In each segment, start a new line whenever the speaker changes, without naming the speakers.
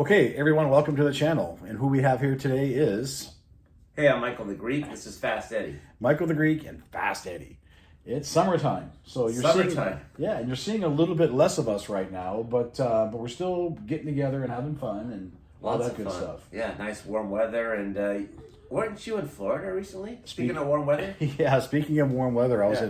Okay, everyone, welcome to the channel. And who we have here today is...
Hey, I'm Michael the Greek. This is Fast Eddie.
Michael the Greek and Fast Eddie. It's summertime. So you're
Summertime.
and you're seeing a little bit less of us right now, but we're still getting together and having fun and all
Lots
that
of
good
fun.
stuff.
Yeah, nice warm weather. And weren't you in Florida recently? Speaking of warm weather?
Yeah, speaking of warm weather, I was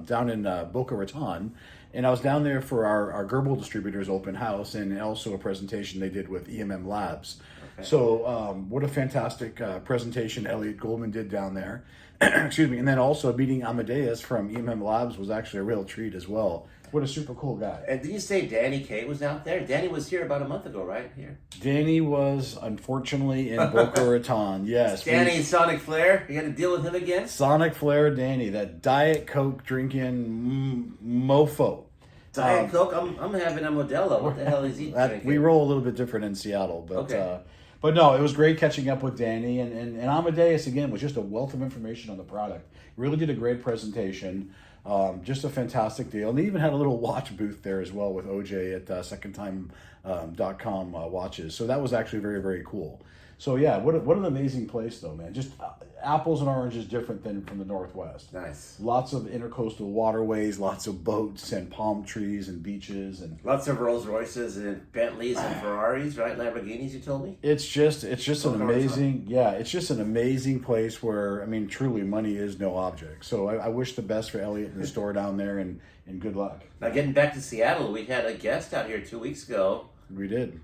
down in Boca Raton, and I was down there for our Gobel distributors open house and also a presentation they did with EMM Labs. Okay. So what a fantastic presentation Elliot Goldman did down there. Excuse me. And then also meeting Amadeus from EMM Labs was actually a real treat as well. What a super cool guy.
And did you say Danny Kaey was out there? Danny was here about a month ago, right? Here.
Danny was unfortunately in Boca Raton. Yes.
Danny and Sonic Flair. You had to deal with him again?
Sonic Flair Danny, that Diet Coke drinking mofo.
Diet Coke? I'm having a Modelo. What the hell is he drinking?
We roll a little bit different in Seattle, but
okay.
But no, it was great catching up with Danny, and Amadeus again was just a wealth of information on the product. Really did a great presentation. Just a fantastic deal. And they even had a little watch booth there as well with OJ at secondtime.com watches. So that was actually very, very cool. So yeah, what an amazing place though, man. Just apples and oranges different than from the Northwest.
Nice.
Lots of intercoastal waterways, lots of boats and palm trees and beaches and
lots of Rolls Royces and Bentleys and Ferraris, right? Lamborghinis, you told me?
It's just an amazing, it's just an amazing place where, I mean, truly money is no object. So I wish the best for Elliot and the store down there and good luck.
Now getting back to Seattle, we had a guest out here 2 weeks ago.
We did.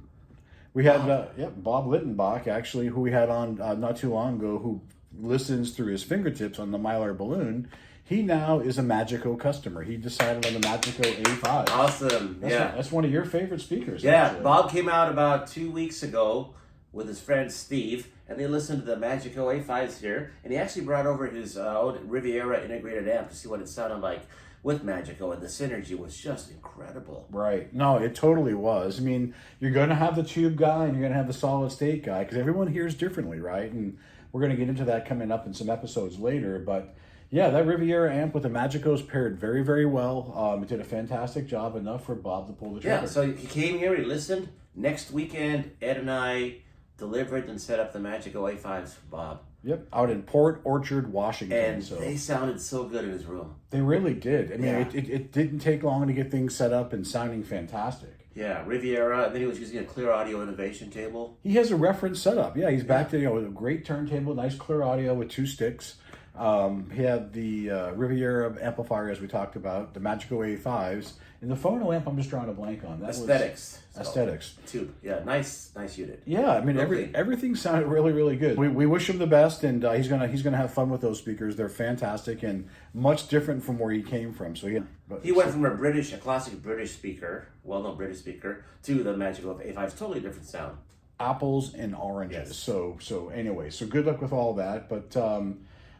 We had Bob Lichtenberg, actually, who we had on not too long ago, who listens through his fingertips on the Mylar balloon. He now is a Magico customer. He decided on the Magico A5.
Awesome.
That's one of your favorite speakers.
Yeah,
actually.
Bob came out about 2 weeks ago with his friend Steve, and they listened to the Magico A5s here, and he actually brought over his old Riviera integrated amp to see what it sounded like with Magico, and the synergy was just incredible.
Right. No, it totally was. I mean, you're going to have the tube guy and you're going to have the solid state guy because everyone hears differently, right? And we're going to get into that coming up in some episodes later. But yeah, that Riviera amp with the Magicos paired very, very well. It did a fantastic job, enough for Bob to pull the trigger.
Yeah, so he came here, he listened. Next weekend, Ed and I delivered and set up the Magico A5s for Bob.
Yep, out in Port Orchard, Washington.
And they sounded so good in his room.
They really did. I mean, it didn't take long to get things set up and sounding fantastic.
Yeah, Riviera, and then he was using a clear audio innovation table.
He has a reference setup. Yeah, he's back to with a great turntable, nice clear audio with 2 sticks. He had the Riviera amplifier, as we talked about, the Magico A5s, and the phono amp I'm just drawing a blank on. That
Aesthetics.
Aesthetics.
Tube. Yeah, nice unit.
Yeah, I mean everything sounded really, really good. We wish him the best, and he's gonna have fun with those speakers. They're fantastic and much different from where he came from. So
he went from a classic British speaker, well-known British speaker, to the Magico A5s. Totally different sound.
Apples and oranges.
Yes.
So anyway, so good luck with all that. But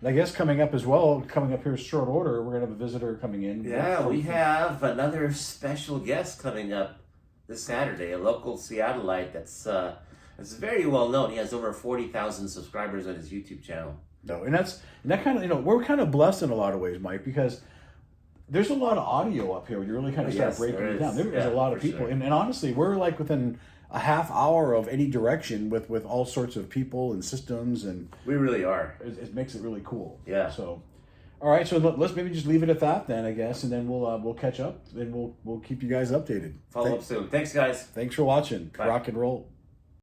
I guess coming up here short order, we're gonna have a visitor coming in.
Yeah, we have another special guest coming up this Saturday, a local Seattleite that's very well known. He has over 40,000 subscribers on his YouTube channel.
No, and that kind of, we're kind of blessed in a lot of ways, Mike, because there's a lot of audio up here when you really kind of start breaking it down. There's a lot of people,
sure.
and honestly, we're like within a half hour of any direction with all sorts of people and systems, and
we really are.
It makes it really cool.
Yeah.
So, all right. So let's maybe just leave it at that then, I guess, and then we'll catch up and we'll keep you guys updated.
Follow up soon. Thanks, guys.
Thanks for watching.
Bye.
Rock and roll.